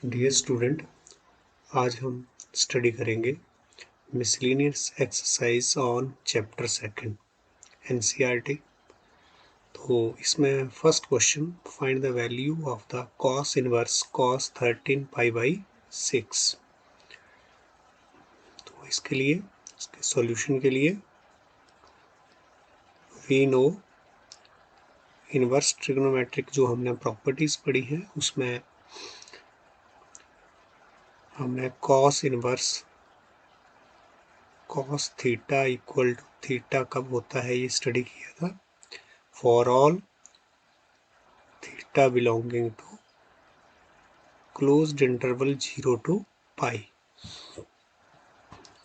Dear student, आज हम study करेंगे miscellaneous exercise on chapter second NCERT. तो इसमें first question, find the value of the cos inverse cos 13 pi by 6। तो इसके लिए, इसके सॉल्यूशन के लिए वी नो इनवर्स ट्रिग्नोमेट्रिक जो हमने प्रॉपर्टीज पढ़ी हैं उसमें हमने cos inverse cos theta equal to theta कब होता है ये स्टडी किया था। For all theta belonging to closed interval 0 to pi.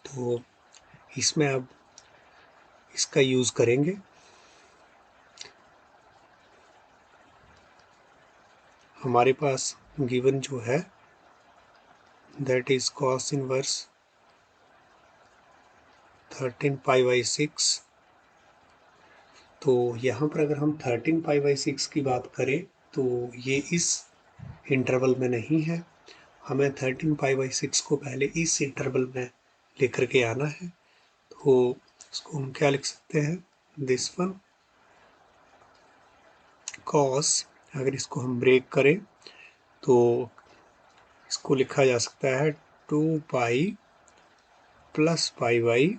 तो इसमें अब इसका यूज करेंगे। हमारे पास गिवन जो है that is cos inverse 13 pi by 6। तो यहाँ पर अगर हम 13 पाई बाई 6 की बात करें तो ये इस इंटरवल में नहीं है। हमें 13 पाई बाई 6 को पहले इस इंटरवल में लेकर के आना है। तो इसको हम क्या लिख सकते हैं, दिस वन कॉस, अगर इसको हम ब्रेक करें तो इसको लिखा जा सकता है 2 पाई प्लस पाई बाई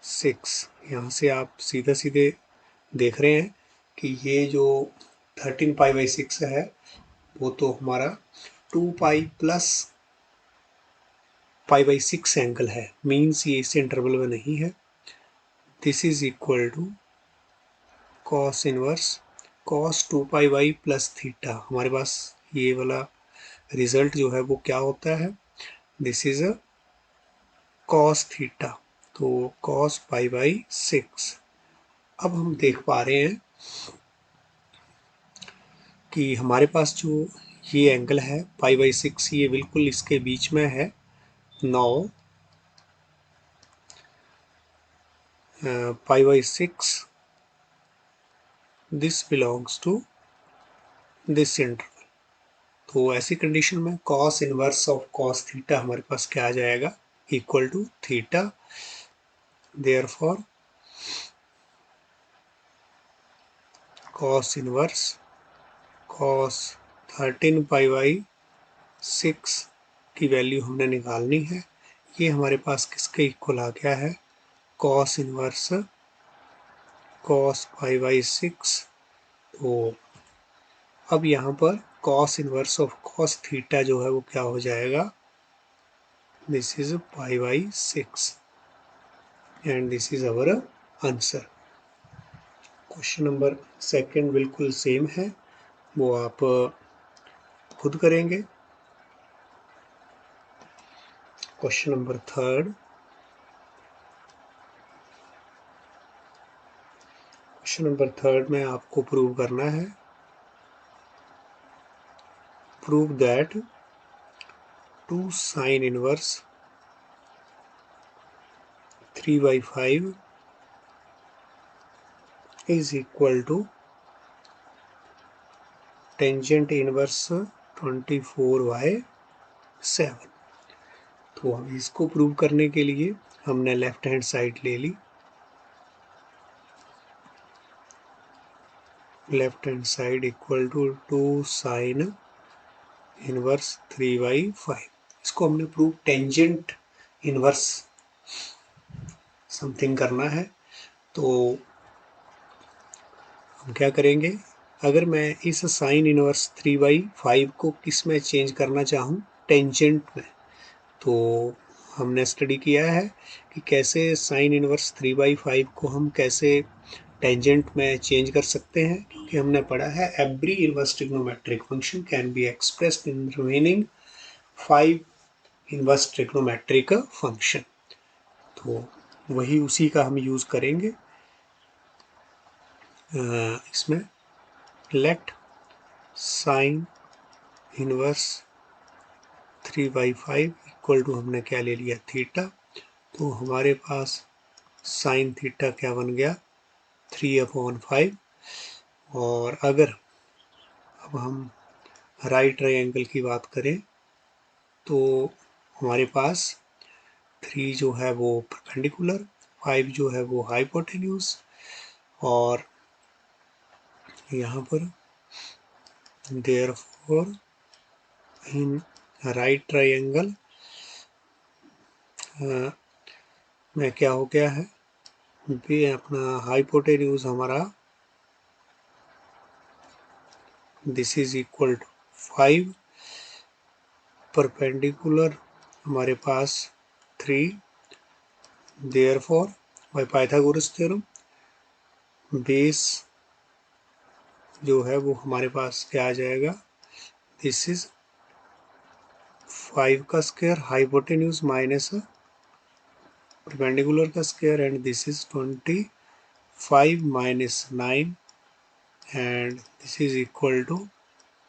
6। यहाँ से आप सीधे सीधे देख रहे हैं कि ये जो 13 पाई बाई 6 है वो तो हमारा 2 pi plus pi by 6 angle है, मीन्स ये इस इंटरवल में नहीं है। This is equal to cos inverse cos 2 pi by plus theta. हमारे पास ये वाला रिजल्ट जो है वो क्या होता है, this is a cos theta, तो कॉस पाई बाई 6। अब हम देख पा रहे हैं कि हमारे पास जो ये एंगल है पाई बाई 6 ये बिल्कुल इसके बीच में है। 9 pi by 6 this belongs to this interval. तो ऐसी कंडीशन में cos inverse of cos theta हमारे पास क्या आ जाएगा, equal to theta. Therefore cos inverse cos 13 pi by 6 की वैल्यू हमने निकालनी है। ये हमारे पास किसके इक्वल आ गया है, cos inverse cos pi by 6। तो अब यहाँ पर cos inverse of cos theta जो है वो क्या हो जाएगा, this is pi by 6 and this is our answer. Question number second बिल्कुल सेम है, वो आप खुद करेंगे। Question number third, question number third में आपको प्रूव करना है, prove that 2 sine inverse 3/5 is equal to tangent inverse 24/7। तो अब इसको प्रूव करने के लिए हमने लेफ्ट हैंड साइड ले ली, left hand side equal to 2 sine inverse 3/5। इसको हमने प्रूव टेंजेंट इनवर्स समथिंग करना है। तो हम क्या करेंगे, अगर मैं इस साइन इनवर्स 3/5 को किस में चेंज करना चाहूँ, टेंजेंट में, तो हमने स्टडी किया है कि कैसे साइन इनवर्स 3/5 को हम कैसे टेंजेंट में चेंज कर सकते हैं, क्योंकि हमने पढ़ा है every inverse trigonometric function can be expressed in remaining 5 inverse trigonometric function. तो वही उसी का हम यूज करेंगे इसमें। Let sine inverse 3/5 equal to हमने क्या ले लिया, थीटा। तो हमारे पास साइन थीटा क्या बन गया, 3/5। और अगर अब हम राइट ट्रायंगल की बात करें तो हमारे पास 3 जो है वो परपेंडिकुलर, 5 जो है वो हाइपोटेन्यूज, और यहाँ पर देयरफॉर इन राइट ट्रायंगल में क्या हो गया है, भी अपना हाइपोटेन्यूज हमारा this is equal to 5, perpendicular हमारे पास 3, therefore by Pythagoras theorem base जो है वो हमारे पास क्या आ जाएगा, दिस इज 5 का स्क्वायर हाइपोटेन्यूज माइनस परपेंडिकुलर का square, and this is 25 minus 9, and this is equal to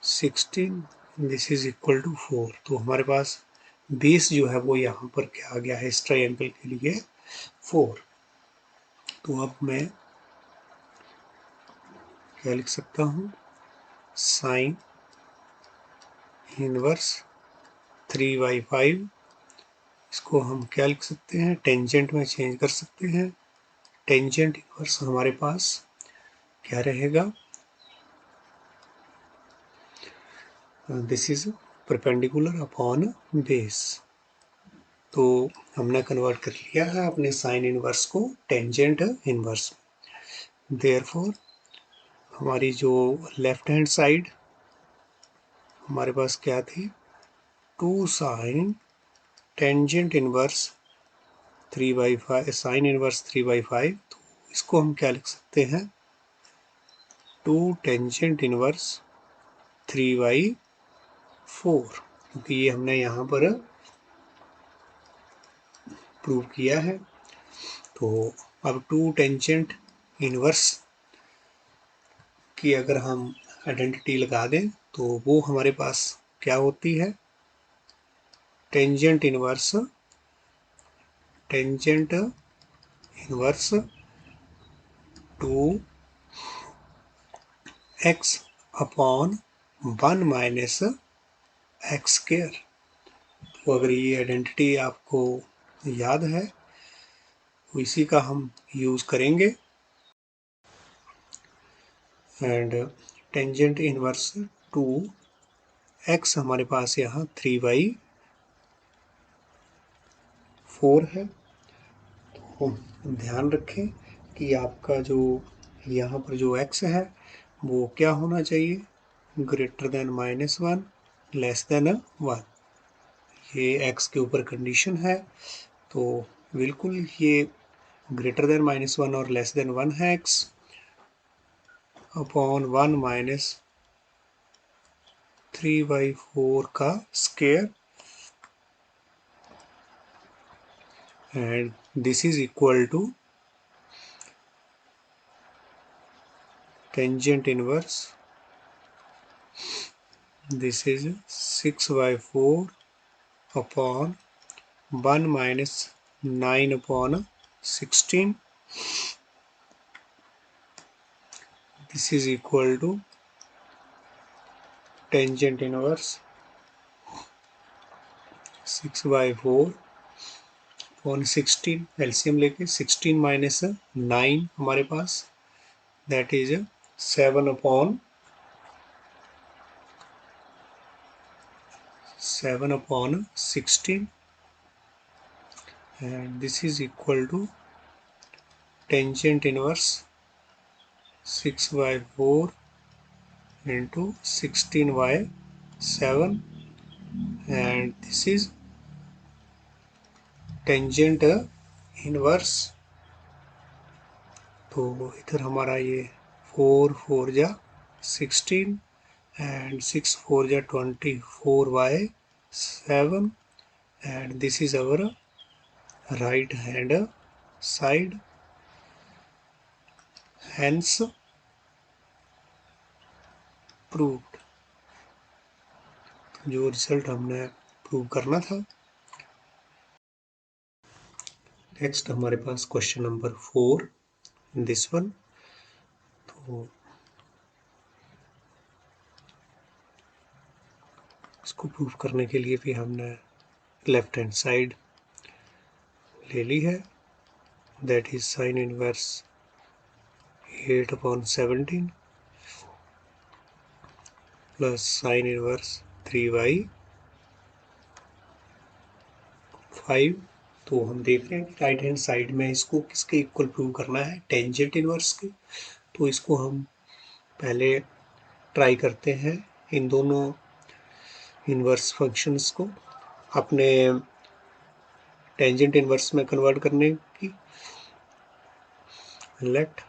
16, this is equal to 4। तो हमारे पास बेस जो है वो यहाँ पर क्या आ गया है इस ट्रायंगल के लिए, 4। तो अब मैं क्या लिख सकता हूँ, साइन इनवर्स 3/5, इसको हम क्या लिख सकते हैं, टेंजेंट में चेंज कर सकते हैं। टेंजेंट इनवर्स हमारे पास क्या रहेगा, this is perpendicular upon base. तो हमने कन्वर्ट कर लिया है अपने साइन इनवर्स को टेंजेंट इनवर्स। देयरफॉर हमारी जो लेफ्ट हैंड साइड हमारे पास क्या थी, 2 sine tangent inverse 3/5, sine inverse 3/5, तो इसको हम क्या लिख सकते हैं, 2 टेंजेंट इनवर्स 3/4, क्योंकि ये हमने यहाँ पर प्रूव किया है। तो अब 2 टेंजेंट इनवर्स की अगर हम आइडेंटिटी लगा दें तो वो हमारे पास क्या होती है, tangent inverse 2 x upon 1 minus x square. तो अगर ये आइडेंटिटी आपको याद है तो इसी का हम यूज करेंगे, एंड टेंजेंट इनवर्स 2x हमारे पास यहाँ 3/4 है। तो ध्यान रखें कि आपका जो यहाँ पर जो x है वो क्या होना चाहिए, ग्रेटर देन -1, लेस देन 1। ये x के ऊपर कंडीशन है, तो बिल्कुल ये ग्रेटर देन -1 और लेस देन 1 है x अपॉन 1 माइनस 3/4 का square, and this is equal to tangent inverse, this is 6/4 upon 1 minus 9 upon 16, this is equal to tangent inverse 6/4 upon 16, LCM लेके 16 माइनस 9 हमारे पास that is 7 upon 16, and this is equal to tangent inverse 6/4 into 16/7, and this is tangent inverse। तो इधर हमारा ये 4 जा 16 and 6 4 जा 24/7, and this is our right hand side, hence proved। जो रिजल्ट हमने प्रूव करना था। नेक्स्ट हमारे पास क्वेश्चन नंबर 4, दिस वन। तो इसको प्रूव करने के लिए भी हमने लेफ्ट हैंड साइड ले ली है, that is sine inverse 8/17 plus sign inverse 3/5। तो हम देख रहे हैं कि राइट हैंड साइड में इसको किसके इक्वल प्रूव करना है, टेंजेंट इनवर्स के। तो इसको हम पहले ट्राई करते हैं इन दोनों इनवर्स फंक्शंस को अपने टेंजेंट इनवर्स में कन्वर्ट करने की। लेट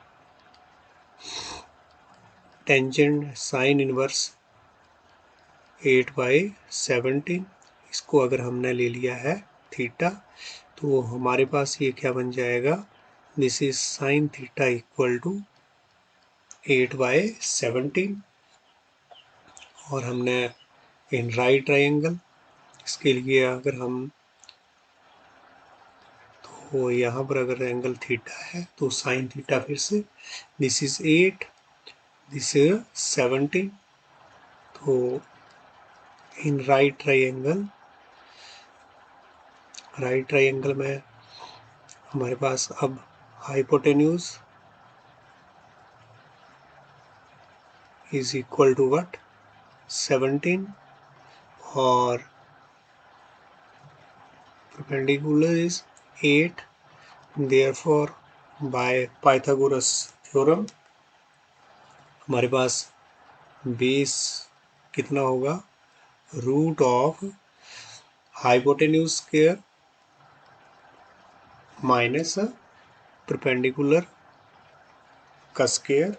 टेंजेंट साइन इनवर्स 8/17, इसको अगर हमने ले लिया है थीटा, तो हमारे पास ये क्या बन जाएगा, this is sine theta equal to 8/17। और हमने इन राइट ट्रायंगल, इसके लिए अगर हम, तो यहाँ पर अगर एंगल थीटा है तो साइन थीटा फिर से, दिस इज 8, दिस इज 17। तो इन राइट ट्रायंगल में हमारे पास अब hypotenuse is equal to what, 17, और perpendicular is 8। therefore by Pythagoras theorem हमारे पास बेस कितना होगा, root of hypotenuse square minus perpendicular का square,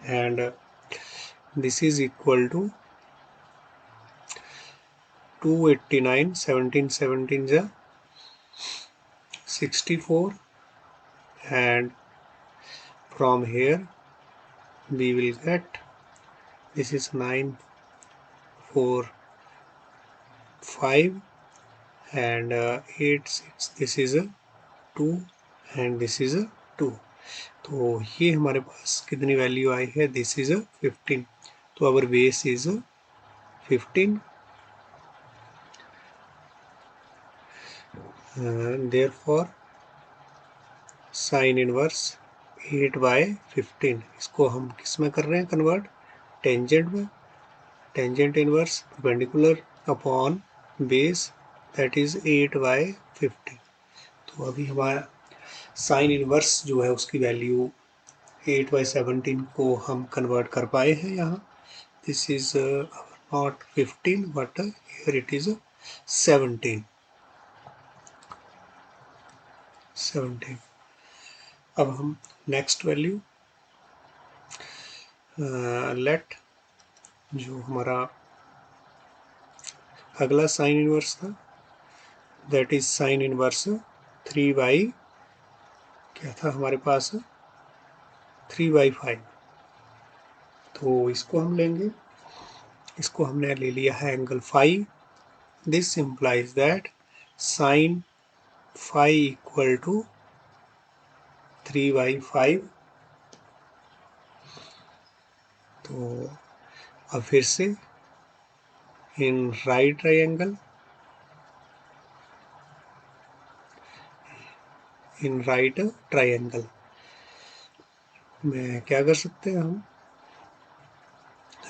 and this is equal to 289, 17 17 जा 64, and from here we will get, this is 9 4 5 and 8 6, this is a 2 and this is a 2। तो ये हमारे पास कितनी value आई है, दिस इज 15। तो our base is 15, therefore sine inverse 8/15, इसको हम किस में कर रहे हैं कन्वर्ट, टेंजेंट में। Tangent inverse perpendicular upon base, that is 8/15। तो अभी हमारा साइन इनवर्स जो है उसकी वैल्यू 8/17 को हम कन्वर्ट कर पाए हैं यहाँ। This is not 15 but here it is 17। अब हम नेक्स्ट वैल्यू लेट, जो हमारा अगला साइन इनवर्स था, दैट इज साइन इनवर्स 3/, क्या था हमारे पास, 3/5। तो इसको हम लेंगे, इसको हमने ले लिया है angle phi. This implies that sine phi equal to 3/5। तो अब फिर से इन राइट ट्रायंगल, में क्या कर सकते हैं हम,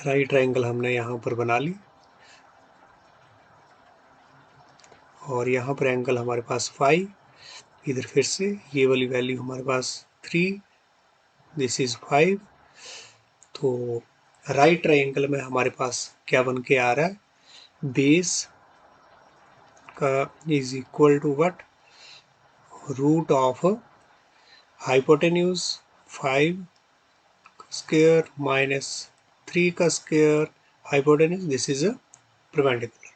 राइट ट्रायंगल हमने यहाँ पर बना ली, और यहाँ पर एंगल हमारे पास फाई, इधर फिर से ये वाली वैल्यू हमारे पास 3, दिस इज 5। तो राइट ट्रायंगल में हमारे पास क्या बन के आ रहा है, बेस का is equal to what, root of hypotenuse 5 square minus 3 का square hypotenuse, this is perpendicular.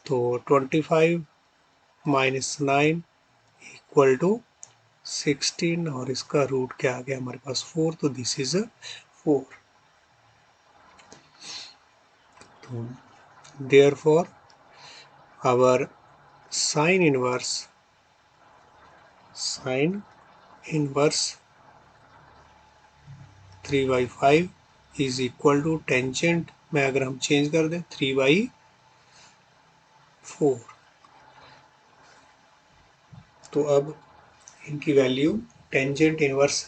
तो 25 माइनस 9 इक्वल टू 16, और इसका रूट क्या आ गया हमारे पास 4, तो दिस इज 4। तो therefore our sine inverse 3/5 is equal to tangent में अगर हम चेंज कर दें 3/4, तो अब इनकी वैल्यू टेंजेंट इनवर्स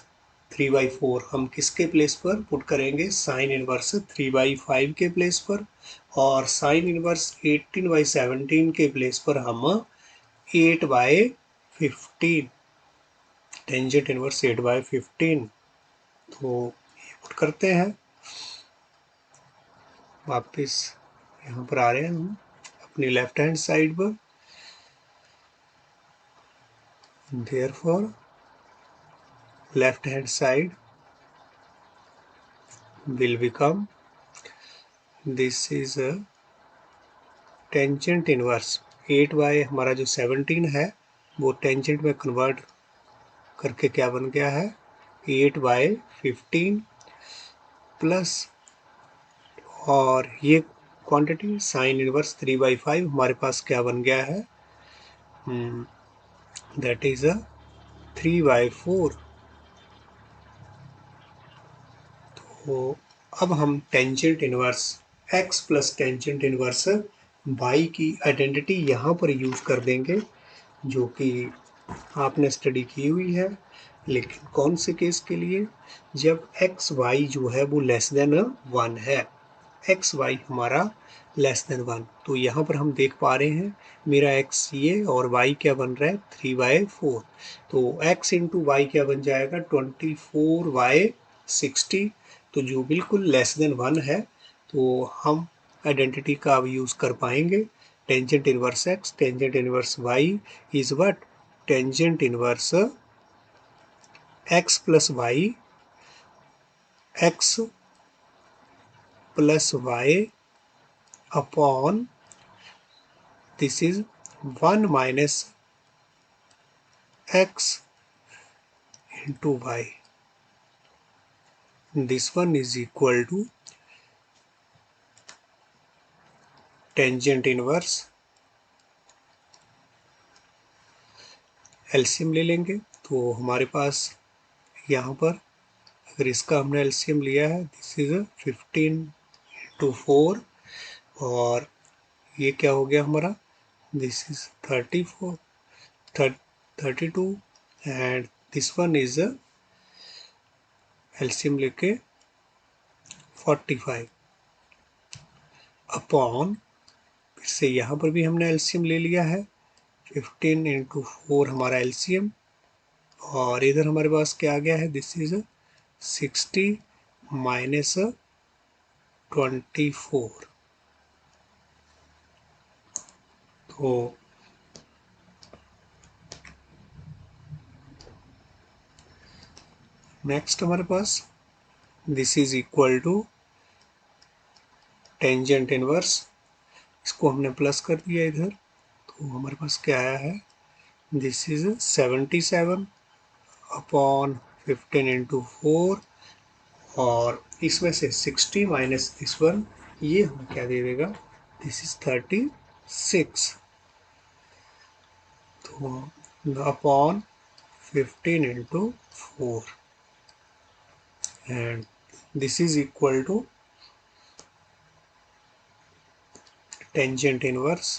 3/4 हम किसके प्लेस पर पुट करेंगे, साइन इनवर्स 3/5 के प्लेस पर, और साइन इनवर्स 18/17 के प्लेस पर हम 8/15, टेंजेंट इनवर्स 8/15। तो ये पुट करते हैं, वापस यहाँ पर आ रहे हैं हम अपनी लेफ्ट हैंड साइड पर। Therefore left hand side will become, this is a tangent inverse 8/, हमारा जो 17 है वो टेंजेंट में कन्वर्ट करके क्या बन गया है 8/15 प्लस, और ये क्वांटिटी साइन इनवर्स 3/5 हमारे पास क्या बन गया है, दैट इज अ 3/4। तो अब हम tangent inverse x plus tangent inverse y की आइडेंटिटी यहाँ पर यूज कर देंगे, जो कि आपने स्टडी की हुई है। लेकिन कौन से केस के लिए, जब एक्स वाई जो है वो लेस देन 1 है, एक्स वाई हमारा लेस देन 1, तो यहाँ पर हम देख पा रहे हैं मेरा एक्स ये और वाई क्या बन रहा है 3/4, तो एक्स इंटू वाई क्या बन जाएगा 24/60, तो जो बिल्कुल लेस देन 1 है, तो हम आइडेंटिटी का अब यूज़ कर पाएंगे, tangent inverse x tangent inverse y is what, tangent inverse x plus y, x plus y upon, this is 1 minus x into y. This one is equal to tangent inverse, LCM ले लेंगे तो हमारे पास यहाँ पर अगर इसका हमने एलसीएम लिया है, दिस इज 15/4, और ये क्या हो गया हमारा, this is 34 32, and this one is LCM लेके 45 अपॉन, फिर से यहाँ पर भी हमने एलसीएम ले लिया है 15/4 हमारा एलसीएम, और इधर हमारे पास क्या आ गया है, दिस इज 60 माइनस 24। तो नेक्स्ट हमारे पास this is equal to tangent inverse, इसको हमने प्लस कर दिया इधर, तो हमारे पास क्या आया है, दिस इज 77 अपॉन 15/4, और इसमें से 60 माइनस दिस वन, ये हमें क्या दे देगा, दिस इज 36, तो upon 15/4, and this is equal to tangent inverse,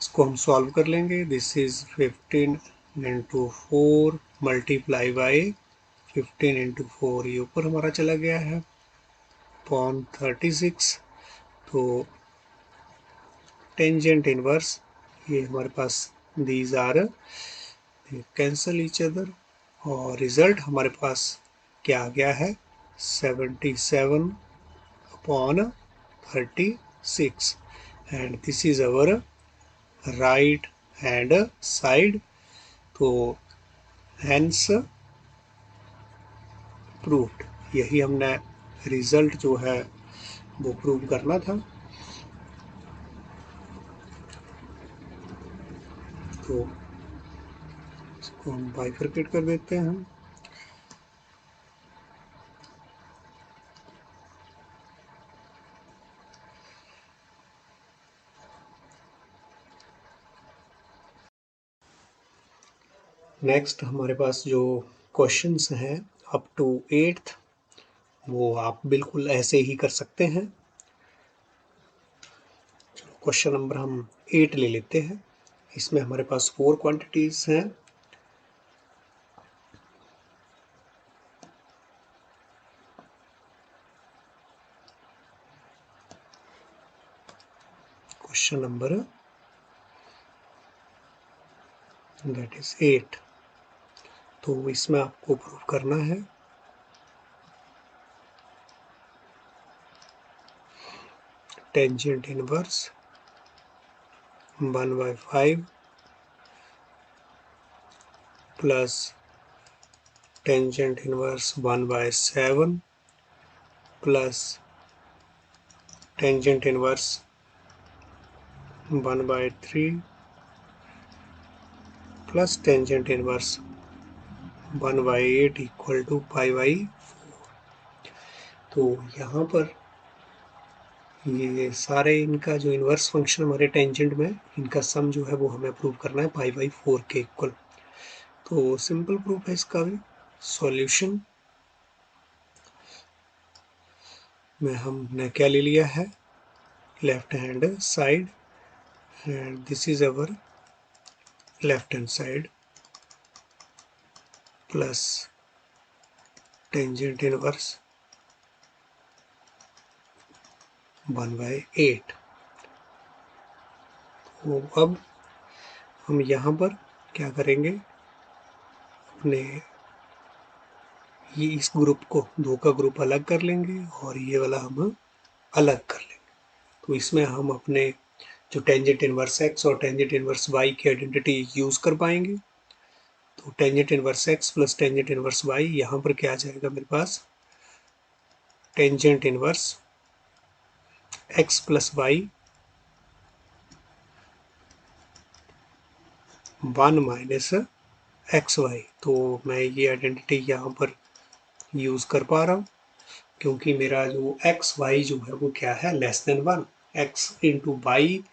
इसको हम सॉल्व कर लेंगे, दिस इज 15/4 मल्टीप्लाई बाई 15/4, ये ऊपर हमारा चला गया है अपॉन 36, तो टेंजेंट इनवर्स ये हमारे पास these are cancel each other, और रिजल्ट हमारे पास क्या आ गया है 77 upon 36, and this is our right hand side, तो हैंस प्रूव्ड, यही हमने रिजल्ट जो है वो प्रूव करना था। तो इसको हम बाइफरकेट कर देते हैं। नेक्स्ट हमारे पास जो क्वेश्चंस हैं अप टू 8th, वो आप बिल्कुल ऐसे ही कर सकते हैं। चलो क्वेश्चन नंबर हम 8 ले लेते हैं। इसमें हमारे पास 4 क्वांटिटीज हैं। Question number that is 8। तो इसमें आपको प्रूव करना है tangent inverse 1/5 plus tangent inverse 1/7 plus tangent inverse 1/3 plus tangent inverse 1/8 equal to पाई/4। तो यहाँ पर ये सारे इनका जो इनवर्स फंक्शन हमारे टेंजेंट में, इनका सम जो है वो हमें प्रूव करना है पाई/4 के इक्वल। तो सिंपल प्रूफ है इसका भी। सॉल्यूशन में हमने क्या ले लिया है, left hand side, and this is our left hand side plus tangent inverse 1/8। तो अब हम यहाँ पर क्या करेंगे, अपने ये इस ग्रुप को, दो का ग्रुप अलग कर लेंगे और ये वाला हम अलग कर लेंगे। तो इसमें हम अपने जो टेंजेंट इनवर्स एक्स और टेंजेंट इनवर्स वाई की आइडेंटिटी यूज कर पाएंगे। तो tangent inverse x plus tangent inverse y, यहाँ पर क्या आ जाएगा मेरे पास, tangent inverse x plus y 1 minus x y. तो मैं ये आइडेंटिटी यहाँ पर यूज कर पा रहा हूँ, क्योंकि मेरा जो एक्स वाई जो है वो क्या है, less than 1। X into y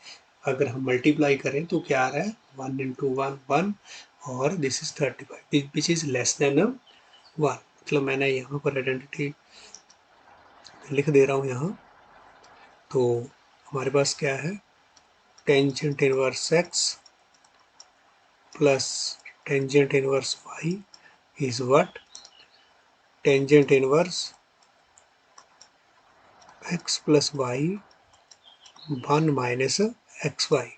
अगर हम मल्टीप्लाई करें तो क्या आ रहा है, 1 इंटू 1 1, और this is 35 which is less than 1। मतलब मैंने यहाँ पर आइडेंटिटी लिख दे रहा हूँ यहाँ। तो हमारे पास क्या है, tangent inverse x plus tangent inverse y is what, tangent inverse x plus y 1 minus x y.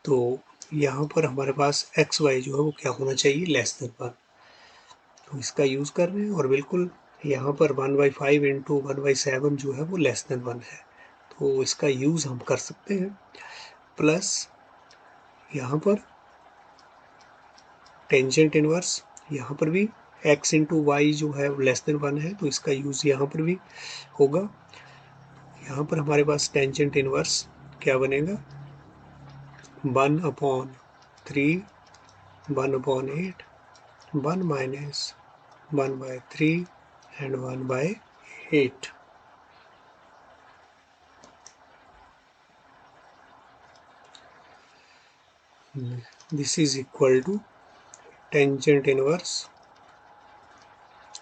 तो यहाँ पर हमारे पास एक्स वाई जो है वो क्या होना चाहिए, लेस देन 1। तो इसका यूज़ कर रहे हैं, और बिल्कुल यहाँ पर 1/5 इंटू 1/7 जो है वो लेस देन 1 है। तो इसका यूज़ हम कर सकते हैं। प्लस यहाँ पर टेंजेंट इनवर्स, यहाँ पर भी x इंटू वाई जो है लेस देन 1 है, तो इसका यूज़ यहाँ पर भी होगा। यहाँ पर हमारे पास टेंजेंट इनवर्स क्या बनेगा, 1/3 1/8 1 minus 1/3 and 1/8। This is equal to tangent inverse,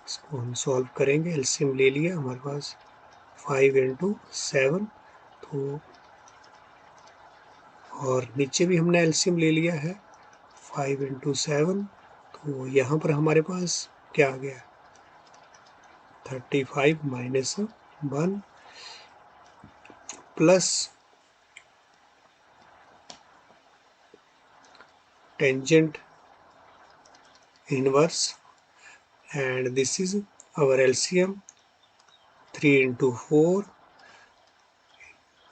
इसको हम सॉल्व करेंगे, एलसीएम ले लिया हमारे पास 5 इंटू 7। तो और नीचे भी हमने एलसीएम ले लिया है 5 इंटू 7। तो यहाँ पर हमारे पास क्या आ गया, 35 minus 1 plus tangent inverse, and this is our LCM 3 into 4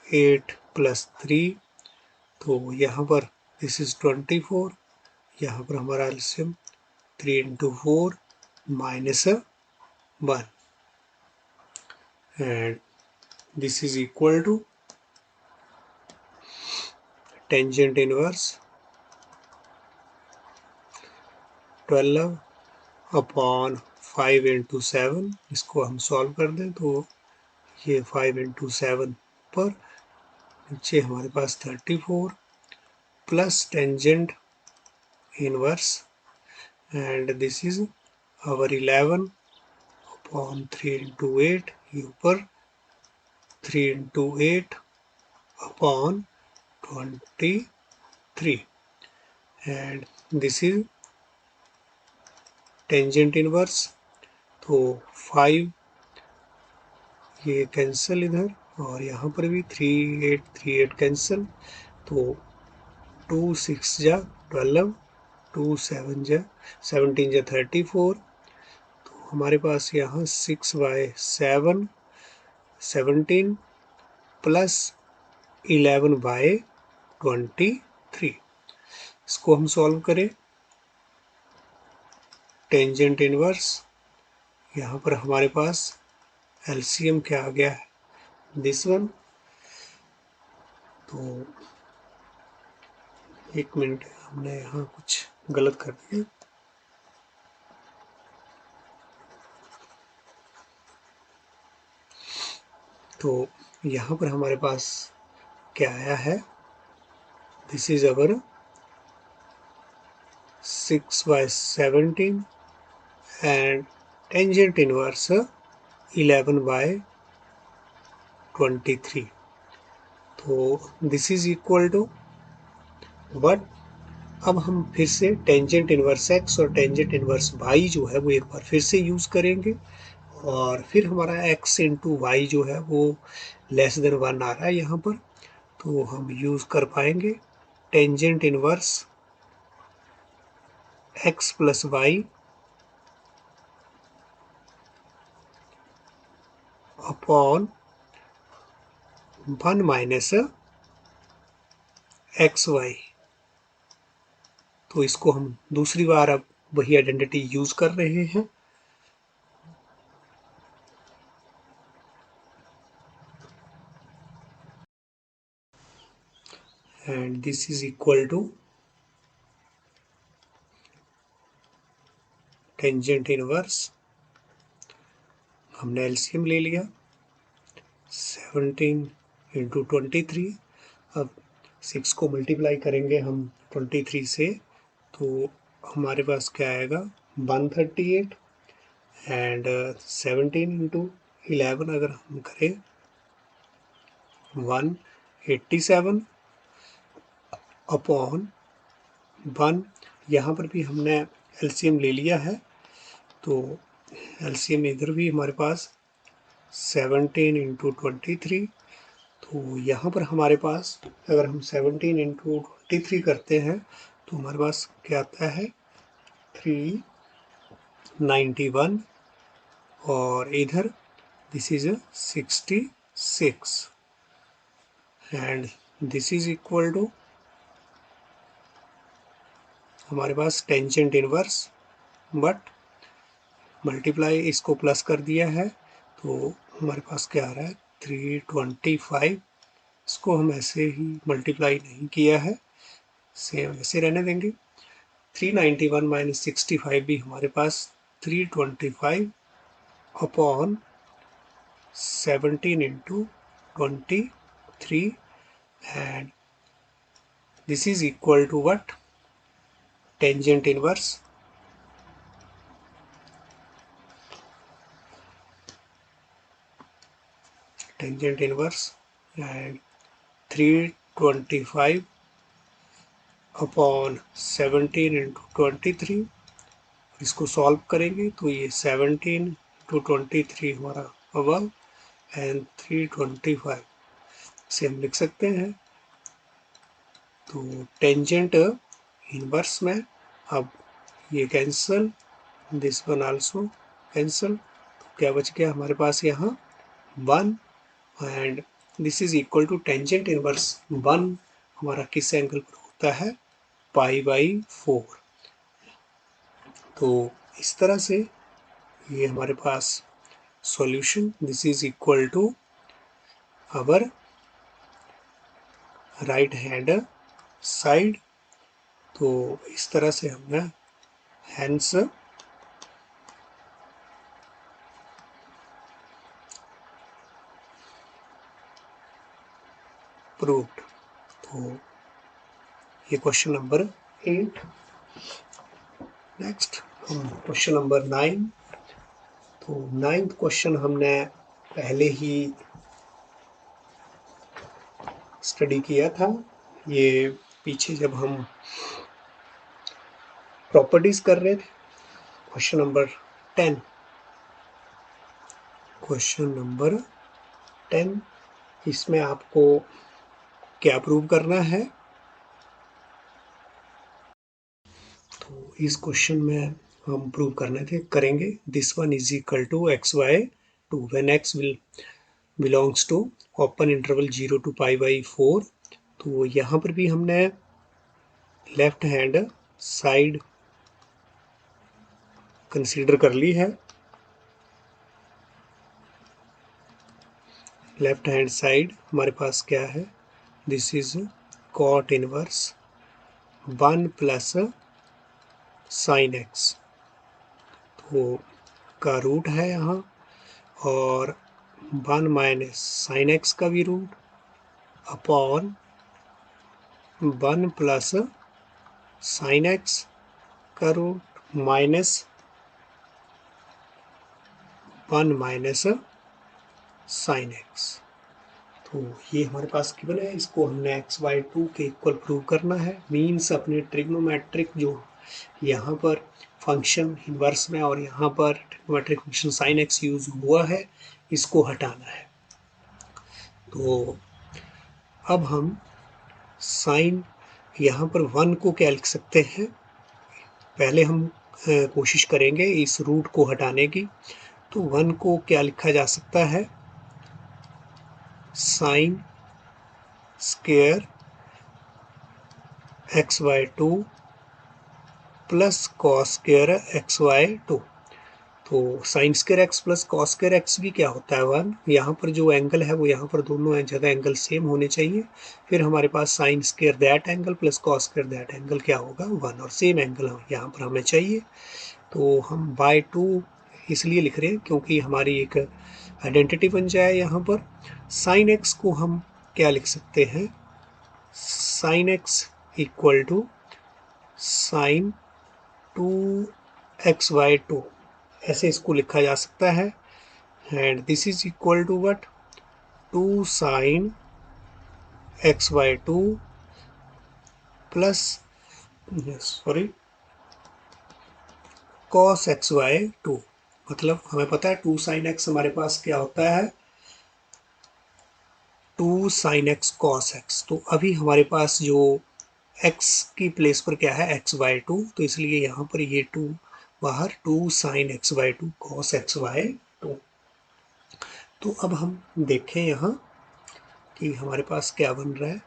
8 plus 3। तो यहाँ पर दिस इज 24, यहाँ पर हमारा LCM 3 into 4 minus 1, and this is equal to tangent inverse 12/5 into 7। इसको हम सॉल्व कर दें तो ये 5 इंटू 7 पर नीचे हमारे पास 34 plus tangent inverse, and this is our 11 upon 3 × 8, ये ऊपर 3 × 8 upon 23, and this is tangent inverse. तो 5 ये कैंसिल इधर, और यहाँ पर भी 3 8 कैंसिल, तो 2 6 जा 12, 2 7 जा 17 जा 34, तो हमारे पास यहाँ 6/7 17 प्लस 11/23। इसको हम सॉल्व करें। टेंजेंट इनवर्स, यहाँ पर हमारे पास एलसीएम क्या आ गया है, दिस वन। तो एक मिनट, हमने यहाँ कुछ गलत कर दिया। तो यहाँ पर हमारे पास क्या आया है, this is our 6/17 and tangent inverse 11/23। तो this is equal to what. अब हम फिर से टेंजेंट इनवर्स x और टेंजेंट इनवर्स y जो है वो एक बार फिर से यूज करेंगे, और फिर हमारा x इंटू वाई जो है वो लेस देन 1 आ रहा है यहाँ पर, तो हम यूज कर पाएंगे tangent inverse x plus y upon 1 minus XY। तो इसको हम दूसरी बार अब वही आइडेंटिटी यूज कर रहे हैं। And this is equal to tangent inverse, हमने एलसीएम ले लिया 17 × 23। अब 6 को मल्टीप्लाई करेंगे हम 23 से, तो हमारे पास क्या आएगा 138, एंड 17 × 11 अगर हम करें 187 अपॉन 1। यहाँ पर भी हमने एलसीएम ले लिया है, तो एलसीएम इधर भी हमारे पास 17 × 23। तो यहाँ पर हमारे पास अगर हम 17 × 23 करते हैं तो हमारे पास क्या आता है 391, और इधर this is 66, and this is equal to हमारे पास टेंजेंट इनवर्स, बट मल्टीप्लाई इसको प्लस कर दिया है, तो हमारे पास क्या आ रहा है 325। इसको हम ऐसे ही मल्टीप्लाई नहीं किया है, सेम ऐसे रहने देंगे। 391 माइनस 65 भी हमारे पास 325 upon 17 × 23, and this is equal to what, tangent inverse and 325 upon 17 × 23। इसको सॉल्व करेंगे तो ये 17 × 23 हमारा अबव एंड 325 से हम लिख सकते हैं। तो टेंजेंट इनवर्स में अब ये cancel, this one also cancel, तो क्या बच गया हमारे पास यहाँ 1, and this is equal to tangent inverse 1 हमारा किस एंगल पर होता है π/4। तो इस तरह से ये हमारे पास solution, this is equal to our right hand side. तो इस तरह से हमने हैंस प्रूव्ड। तो ये क्वेश्चन नंबर 8। नेक्स्ट हम क्वेश्चन नंबर 9। तो 9th क्वेश्चन हमने पहले ही स्टडी किया था। ये पीछे जब हम प्रॉपर्टीज कर रहे थे, क्वेश्चन नंबर 10, क्वेश्चन नंबर 10, इसमें आपको क्या प्रूव करना है? तो इस क्वेश्चन में हम प्रूव करेंगे this one is equal to x y to when x will belongs to open interval 0 to π/4। तो यहाँ पर भी हमने लेफ्ट हैंड साइड कंसीडर कर ली है। लेफ्ट हैंड साइड हमारे पास क्या है? This is cot inverse 1 plus sine x, तो का रूट है यहाँ, और 1 माइनस साइन एक्स का भी root upon 1 plus sine x का root minus 1 minus sine x. तो ये हमारे पास गिवन है, इसको हमने एक्स वाई टू के इक्वल प्रूव करना है। मीन्स अपने ट्रिग्नोमेट्रिक जो यहाँ पर फंक्शन इनवर्स में और यहाँ पर trigonometric function sine x use हुआ है, इसको हटाना है। तो अब हम साइन यहाँ पर 1 को क्या लिख सकते हैं? पहले हम कोशिश करेंगे इस रूट को हटाने की। तो 1 को क्या लिखा जा सकता है? Sine square x y two plus cos square x y two. तो sine square x plus cos square x भी क्या होता है? 1। यहाँ पर जो एंगल है वो यहाँ पर दोनों जगह एंगल सेम होने चाहिए। फिर हमारे पास sine square that angle plus cos square that angle क्या होगा? 1, और सेम एंगल यहाँ पर हमें चाहिए। तो हम बाय 2 इसलिए लिख रहे हैं क्योंकि हमारी एक आइडेंटिटी बन जाए। यहाँ पर साइन एक्स को हम क्या लिख सकते हैं? Sine x equal to sine 2xy2, ऐसे इसको लिखा जा सकता है। And this is equal to what? 2 sine xy2 plus sorry cos xy2। मतलब हमें पता है 2 साइन एक्स हमारे पास क्या होता है? 2 साइन एक्स कॉस एक्स। तो अभी हमारे पास जो x की प्लेस पर क्या है? xy2, तो इसलिए यहाँ पर ये 2 बाहर, 2 साइन xy2 कॉस xy2। तो अब हम देखें यहाँ कि हमारे पास क्या बन रहा है।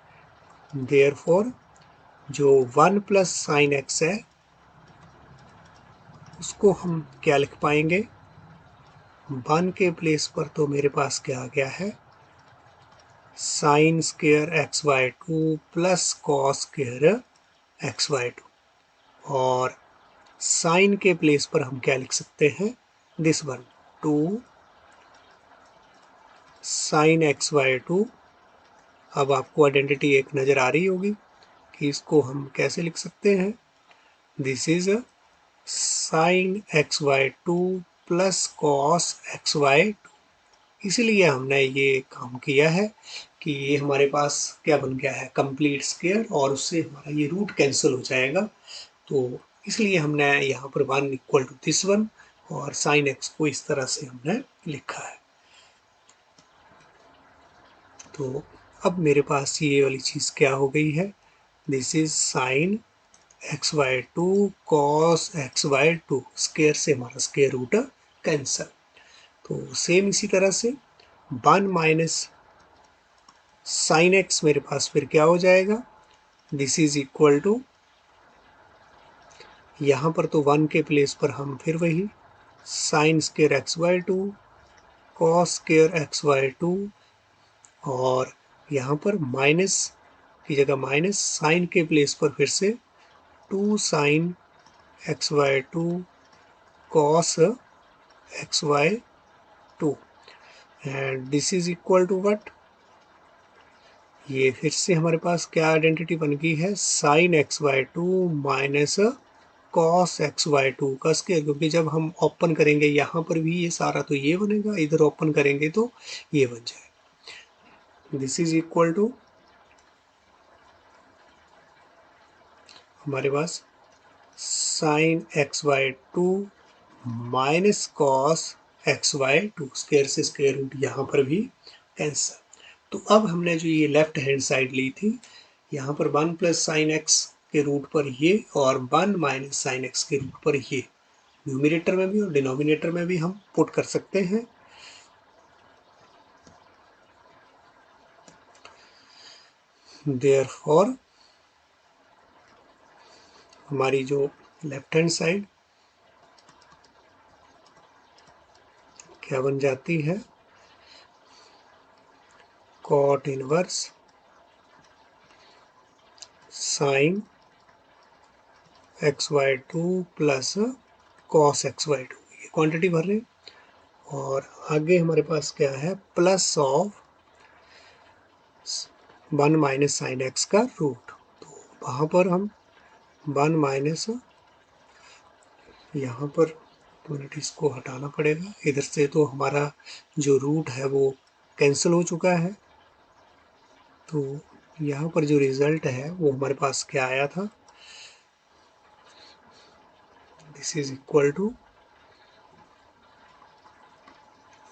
देयरफॉर जो 1 प्लस साइन एक्स है उसको हम क्या लिख पाएंगे? 1 के प्लेस पर तो मेरे पास क्या आ गया है? Sine square x y two plus cos square x y two, और साइन के प्लेस पर हम क्या लिख सकते हैं? This one 2 sine x y two. अब आपको आइडेंटिटी एक नज़र आ रही होगी कि इसको हम कैसे लिख सकते हैं? This is sine x y two plus cos x y two. इसीलिए हमने ये काम किया है कि ये हमारे पास क्या बन गया है? कंप्लीट स्क्वायर, और उससे हमारा ये रूट कैंसिल हो जाएगा। तो इसलिए हमने यहाँ पर 1 इक्वल टू दिस वन, और साइन एक्स को इस तरह से हमने लिखा है। तो अब मेरे पास ये वाली चीज़ क्या हो गई है? This is sine x y two cos x y two, square से हमारा स्क्वायर रूट कैंसल। तो सेम इसी तरह से 1 माइनस साइन एक्स मेरे पास फिर क्या हो जाएगा? दिस इज इक्वल टू, यहाँ पर तो 1 के प्लेस पर हम फिर वही sine square x y two cos square x y two, और यहाँ पर माइनस की जगह माइनस, साइन के प्लेस पर फिर से 2 sine x y two cos x y two, and this is equal to what? ये फिर से हमारे पास क्या आइडेंटिटी बन गई है? Sine x y two minus cos xy2 का स्क्वायर, क्योंकि जब हम ओपन करेंगे यहाँ पर भी ये सारा तो ये बनेगा, इधर ओपन करेंगे तो ये बन जाएगा। दिस इज इक्वल टू हमारे पास sine xy2 minus cos xy2, square से स्क्वायर रूट यहाँ पर भी कैंसिल। तो अब हमने जो ये लेफ्ट हैंड साइड ली थी, यहाँ पर 1 प्लस साइन एक्स के रूट पर ये और 1 माइनस साइन एक्स के रूट पर ये, न्यूमिनेटर में भी और डिनोमिनेटर में भी हम पुट कर सकते हैं। देयरफॉर हमारी जो लेफ्ट हैंड साइड क्या बन जाती है, cot inverse sine xy2 plus cos xy2, ये क्वांटिटी भर रहे हैं। और आगे हमारे पास क्या है, plus of 1 minus sine x का रूट। तो वहाँ पर हम 1 माइनस, यहाँ पर तो इसको हटाना पड़ेगा, इधर से तो हमारा जो रूट है वो कैंसिल हो चुका है। तो यहाँ पर जो रिजल्ट है वो हमारे पास क्या आया था, this is equal to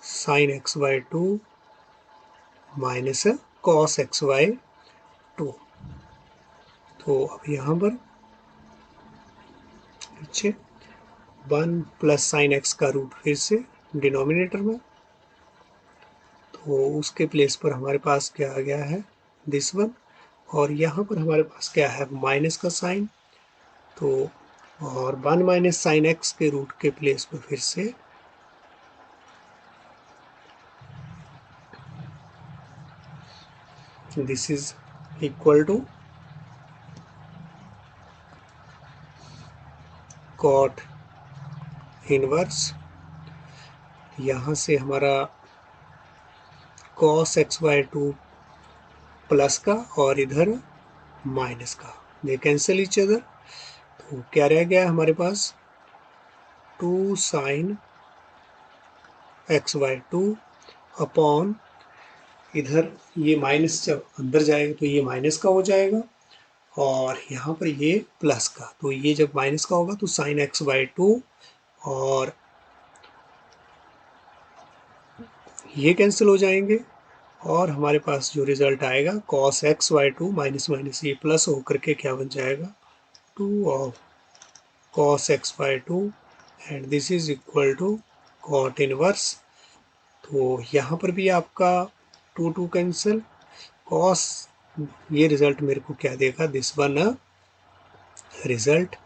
sine xy2 minus cos xy2। तो अब यहाँ पर नीचे 1 प्लस साइन एक्स का रूट फिर से डिनोमिनेटर में, तो उसके प्लेस पर हमारे पास क्या आ गया है, दिस वन। और यहाँ पर हमारे पास क्या है, माइनस का साइन, तो और 1 माइनस साइन एक्स के रूट के प्लेस पर फिर से this is equal to cot inverse, यहाँ से हमारा कॉस xy2 प्लस का और इधर माइनस का, दे कैंसिल ईच अदर। तो क्या रह गया हमारे पास, 2 साइन xy2 अपॉन, इधर ये माइनस जब अंदर जाएगा तो ये माइनस का हो जाएगा, और यहाँ पर ये प्लस का, तो ये जब माइनस का होगा तो साइन xy2 और ये कैंसिल हो जाएंगे, और हमारे पास जो रिजल्ट आएगा cos xy2 माइनस माइनस ये प्लस होकर के क्या बन जाएगा, 2 of cos xy2 and this is equal to cot inverse. तो यहाँ पर भी आपका 2 2 कैंसिल, cos, ये रिजल्ट मेरे को क्या देगा, this one result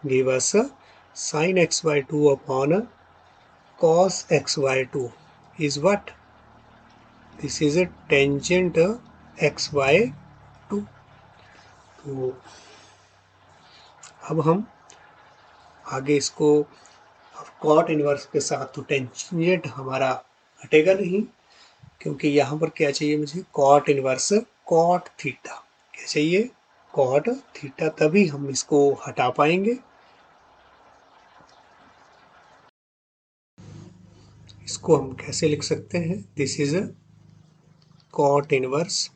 give us sin xy2 upon cos xy2 is what, this is a tangent xy2। तो अब हम आगे इसको, कॉट इनवर्स के साथ तो टेंजेंट हमारा हटेगा नहीं, क्योंकि यहाँ पर क्या चाहिए मुझे, कॉट इनवर्स कॉट थीटा, क्या चाहिए, कॉट थीटा, तभी हम इसको हटा पाएंगे। इसको हम कैसे लिख सकते हैं, this is cot inverse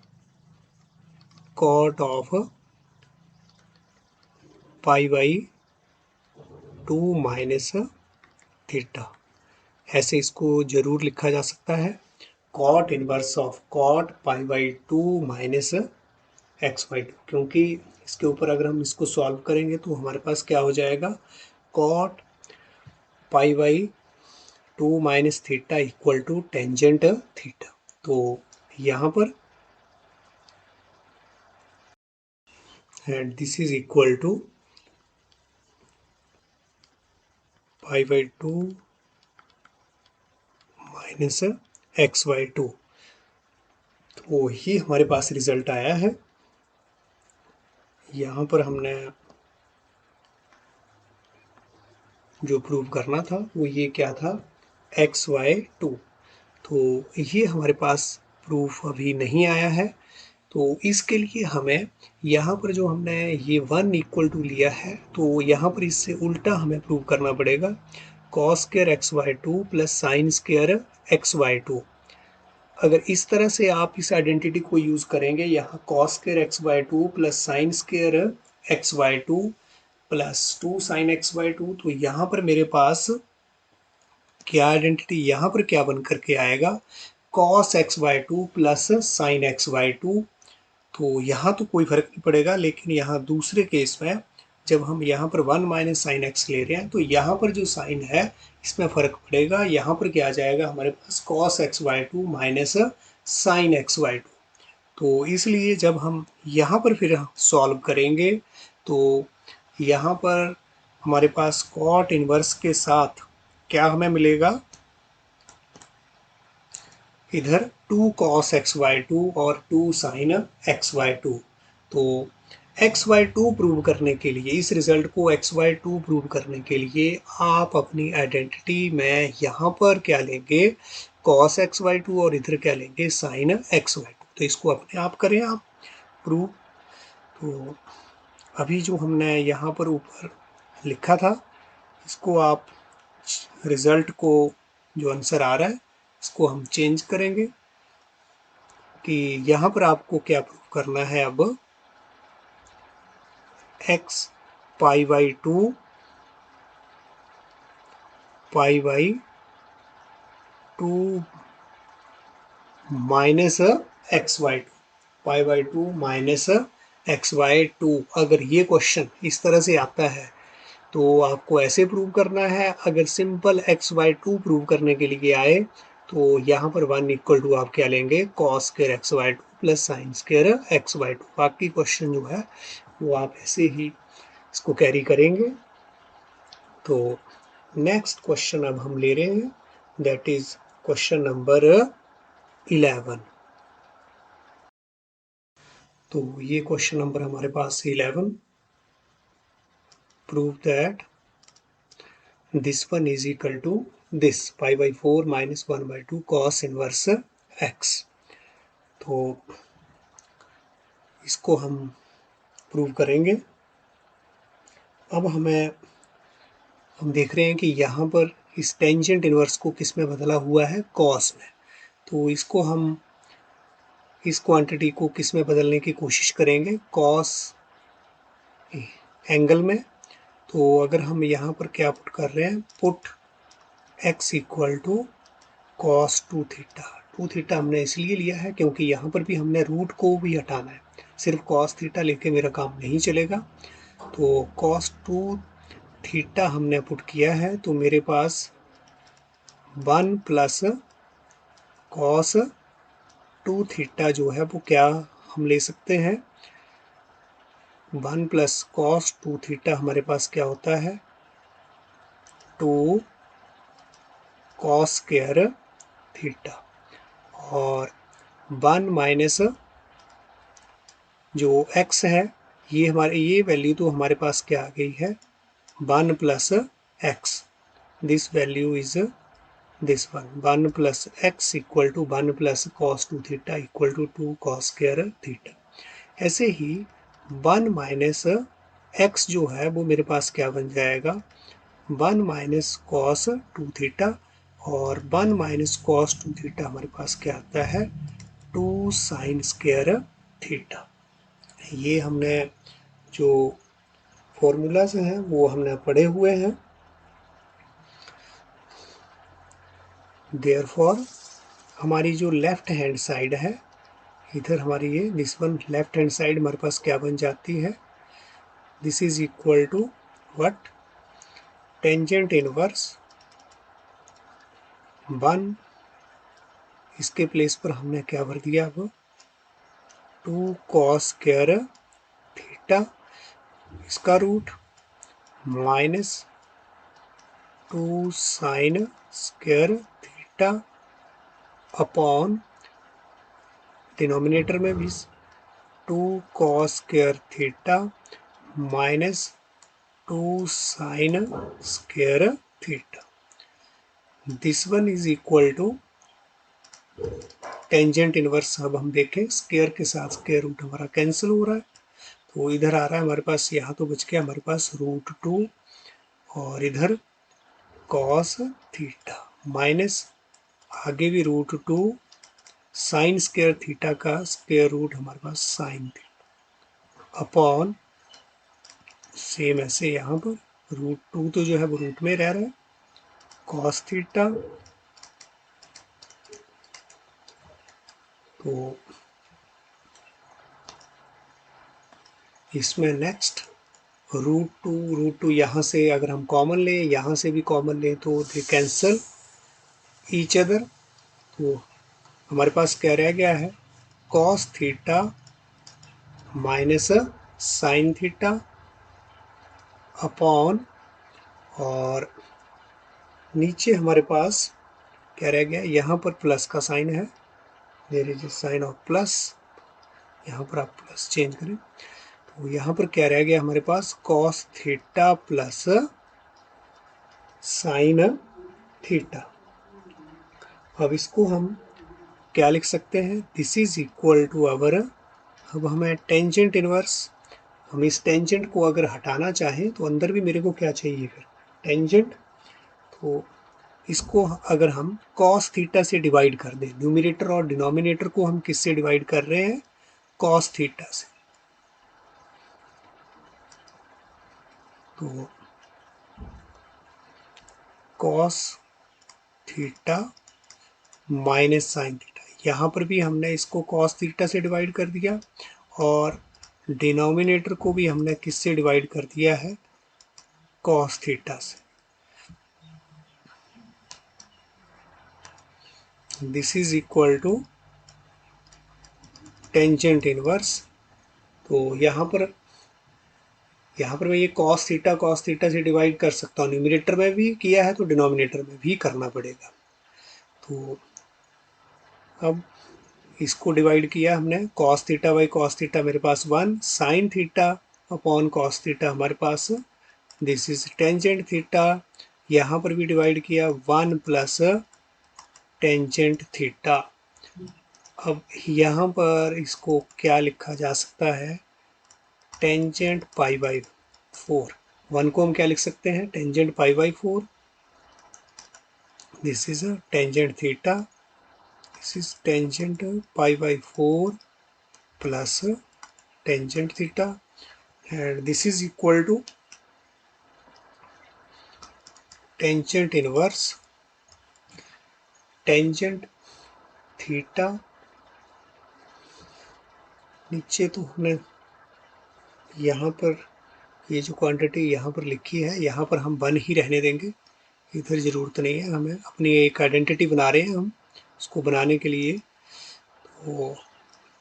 cot of pi by 2 minus theta, ऐसे इसको जरूर लिखा जा सकता है, cot inverse of cot pi by 2 minus xy2, क्योंकि इसके ऊपर अगर हम इसको सॉल्व करेंगे तो हमारे पास क्या हो जाएगा, cot pi by 2 minus theta equal to tangent theta. तो यहाँ पर and this is equal to pi by 2 minus xy2। तो ही हमारे पास रिजल्ट आया है। यहाँ पर हमने जो प्रूव करना था वो ये क्या था, xy2। तो ये हमारे पास प्रूफ अभी नहीं आया है, तो इसके लिए हमें यहाँ पर जो हमने ये 1 इक्वल टू लिया है, तो यहाँ पर इससे उल्टा हमें प्रूव करना पड़ेगा। Cos square x y two plus sine square x y two. अगर इस तरह से आप इस आइडेंटिटी को यूज करेंगे, यहाँ cos square x y two plus sine square x y two plus 2 sine x y two, तो यहाँ पर मेरे पास क्या आइडेंटिटी, यहाँ पर क्या बन करके आएगा, cos x y two plus sine x y two. तो यहाँ तो कोई फर्क नहीं पड़ेगा, लेकिन यहाँ दूसरे केस में जब हम यहाँ पर 1 माइनस साइन एक्स ले रहे हैं, तो यहाँ पर जो साइन है इसमें फर्क पड़ेगा। यहाँ पर क्या आ जाएगा हमारे पास, cos x y two minus sine x y two. तो इसलिए जब हम यहाँ पर फिर सॉल्व करेंगे, तो यहाँ पर हमारे पास कॉट इनवर्स के साथ क्या हमें मिलेगा, इधर 2 cos एक्स वाई टू और 2 sin एक्स वाई टू। तो एक्स वाई टू प्रूव करने के लिए, इस रिजल्ट को एक्स वाई टू प्रूव करने के लिए आप अपनी आइडेंटिटी में यहाँ पर क्या लेंगे, cos एक्स वाई टू, और इधर क्या लेंगे, sin एक्स वाई टू। तो इसको अपने आप करें आप प्रूव। तो अभी जो हमने यहाँ पर ऊपर लिखा था, इसको आप रिजल्ट को, जो आंसर आ रहा है इसको हम चेंज करेंगे कि यहाँ पर आपको क्या प्रूव करना है। अब x pi by two pi by two minus x y two, pi by two minus x y two. अगर ये क्वेश्चन इस तरह से आता है तो आपको ऐसे प्रूव करना है। अगर simple x y two prove करने के लिए आए, तो यहाँ पर 1 इक्वल टू आप क्या लेंगे, cos square x y two plus sine square x y two. बाकी क्वेश्चन जो है वो आप ऐसे ही इसको कैरी करेंगे। तो नेक्स्ट क्वेश्चन अब हम ले रहे हैं, दैट इज क्वेश्चन नंबर 11। तो ये क्वेश्चन नंबर हमारे पास 11, prove that this one is equal to this pi by 4 minus 1 by 2 cos inverse x। तो इसको हम प्रूव करेंगे। अब हम देख रहे हैं कि यहाँ पर इस टेंजेंट इनवर्स को किस में बदला हुआ है, cos में। तो इसको हम इस क्वांटिटी को किस में बदलने की कोशिश करेंगे, cos एंगल में। तो अगर हम यहाँ पर क्या पुट कर रहे हैं, put x equal to cos 2 theta. 2 theta हमने इसलिए लिया है क्योंकि यहाँ पर भी हमने रूट को भी हटाना है, सिर्फ कॉस थीटा लेके मेरा काम नहीं चलेगा। तो कॉस 2 थीटा हमने पुट किया है, तो मेरे पास 1 प्लस कॉस 2 थीटा जो है वो क्या हम ले सकते हैं, 1 प्लस कॉस 2 थीटा हमारे पास क्या होता है, 2 कॉस स्क्वायर थीटा, और 1 माइनस जो x है, ये हमारे ये वैल्यू तो हमारे पास क्या आ गई है, 1 plus x, this value is this one, 1 plus x equal to 1 plus cos 2 theta equal to 2 cos square theta. ऐसे ही 1 माइनस एक्स जो है वो मेरे पास क्या बन जाएगा, 1 माइनस कॉस 2 थीटा, और 1 माइनस कॉस 2 थीटा हमारे पास क्या आता है, 2 साइन स्क्वायर थीटा। ये हमने जो फॉर्मूलाज हैं वो हमने पढ़े हुए हैं। देयरफॉर हमारी जो लेफ्ट हैंड साइड है, इधर हमारी ये this one left hand side हमारे पास क्या बन जाती है, this is equal to what, tangent inverse 1, इसके प्लेस पर हमने क्या भर दिया, अब 2 कॉस स्क्वायर थीटा, इसका root minus 2 sine square theta upon denominator में भी 2 cos square theta minus 2 sine square theta. This one is equal to tangent inverse अब हम देखें, स्क्वायर के साथ स्क्वायर रूट हमारा कैंसिल हो रहा है, तो इधर आ रहा है हमारे पास, यहाँ तो बच गया हमारे पास √2 और इधर कॉस थीटा माइनस आगे भी √2 साइन स्क्वायर थीटा का स्क्वायर रूट हमारे पास साइन थीटा अपॉन सेम ऐसे यहाँ पर √2 तो जो है वो रूट में रह रहा है, कॉस थीटा, तो इसमें नेक्स्ट √2 यहाँ से अगर हम कॉमन लें, यहाँ से भी कॉमन लें तो दे कैंसल ईच अदर, तो हमारे पास क्या रह गया है, cos theta minus sine theta upon, और नीचे हमारे पास क्या रह गया, यहाँ पर प्लस का साइन है, there is sine of plus, यहाँ पर आप प्लस चेंज करें, तो यहाँ पर क्या रह गया हमारे पास, cos theta plus sine theta. अब इसको हम क्या लिख सकते हैं, this is equal to our, अब हमें टेंजेंट इनवर्स, हम इस टेंजेंट को अगर हटाना चाहें तो अंदर भी मेरे को क्या चाहिए फिर, टेंजेंट, तो इसको अगर हम कॉस थीटा से डिवाइड कर दें, न्यूमरेटर और डिनोमिनेटर को हम किससे डिवाइड कर रहे हैं, कॉस थीटा से, तो cos theta minus sine theta, यहाँ पर भी हमने इसको कॉस थीटा से डिवाइड कर दिया और डिनोमिनेटर को भी हमने किससे डिवाइड कर दिया है, कॉस थीटा से। This is equal to tangent inverse, तो यहाँ पर मैं ये कॉस थीटा से डिवाइड कर सकता हूँ, न्यूमरेटर में भी किया है तो डिनोमिनेटर में भी करना पड़ेगा, तो अब इसको डिवाइड किया हमने, cos theta by cos theta मेरे पास 1, sine theta upon cos theta हमारे पास, दिस इज टेंजेंट थीटा, यहाँ पर भी डिवाइड किया 1 प्लस टेंजेंट थीटा। अब यहाँ पर इसको क्या लिखा जा सकता है, टेंजेंट पाई बाई 4, 1 को हम क्या लिख सकते हैं, tangent pi by 4, this is tangent theta, this is tangent pi by 4 plus tangent theta, and this is equal to tangent inverse tangent theta, नीचे तो हमने यहाँ पर ये जो क्वांटिटी यहाँ पर लिखी है, यहाँ पर हम 1 ही रहने देंगे, इधर ज़रूरत नहीं है, हमें अपनी एक आइडेंटिटी बना रहे हैं हम, उसको बनाने के लिए, तो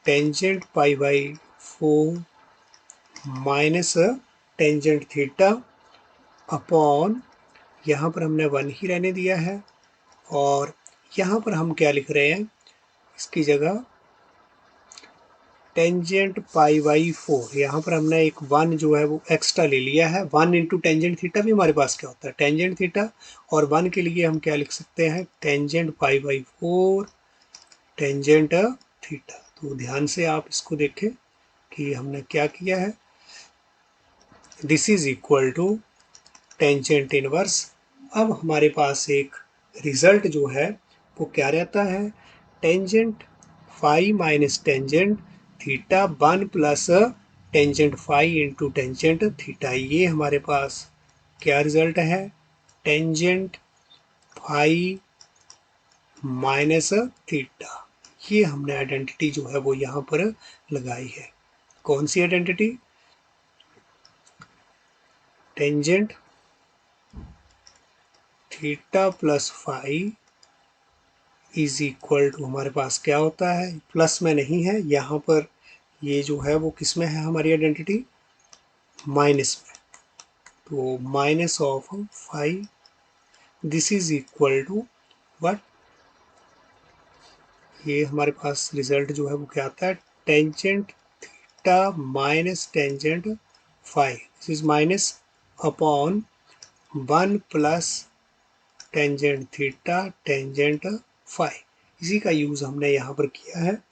tangent pi by 4 minus tangent theta upon, यहाँ पर हमने 1 ही रहने दिया है, और यहाँ पर हम क्या लिख रहे हैं, इसकी जगह टेंजेंट पाई बाई 4, यहाँ पर हमने एक 1 जो है वो एक्स्ट्रा ले लिया है, 1 इंटू टेंजेंट थीटा भी हमारे पास क्या होता है, टेंजेंट थीटा, और 1 के लिए हम क्या लिख सकते हैं, tangent pi by 4 tangent theta. तो ध्यान से आप इसको देखें कि हमने क्या किया है, this is equal to tangent inverse. अब हमारे पास एक रिजल्ट जो है वो क्या रहता है, tangent phi minus tangent theta 1 plus tangent phi into tangent theta, ये हमारे पास क्या रिजल्ट है, टेंजेंट फाई माइनस थीटा, ये हमने आइडेंटिटी जो है वो यहाँ पर लगाई है, कौन सी identity, tangent theta plus phi is equal to, हमारे पास क्या होता है, प्लस में नहीं है यहाँ पर, ये जो है वो किस में है हमारी आइडेंटिटी, माइनस में, तो minus of five, this is equal to what, ये हमारे पास रिजल्ट जो है वो क्या आता है, tangent theta minus tangent five, this is minus upon 1 plus tangent theta tangent five, इसी का यूज़ हमने यहाँ पर किया है।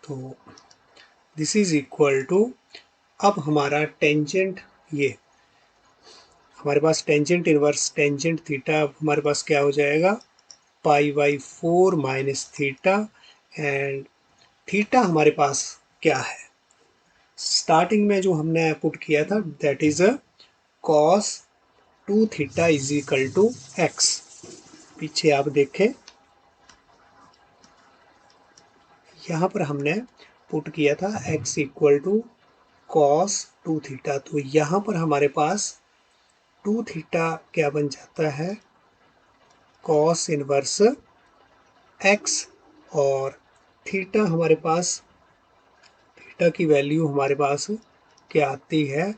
तो दिस इज इक्वल टू, अब हमारा टेंजेंट, ये हमारे पास टेंजेंट इनवर्स टेंजेंट थीटा, अब हमारे पास क्या हो जाएगा, π/4 माइनस थीटा, एंड थीटा हमारे पास क्या है, स्टार्टिंग में जो हमने पुट किया था that is cos 2 theta is equal to x. पीछे आप देखें, यहाँ पर हमने पुट किया था x equal to cos 2 theta, तो यहाँ पर हमारे पास 2 थीटा क्या बन जाता है, cos इनवर्स x, और थीटा हमारे पास, थीटा की वैल्यू हमारे पास क्या आती है,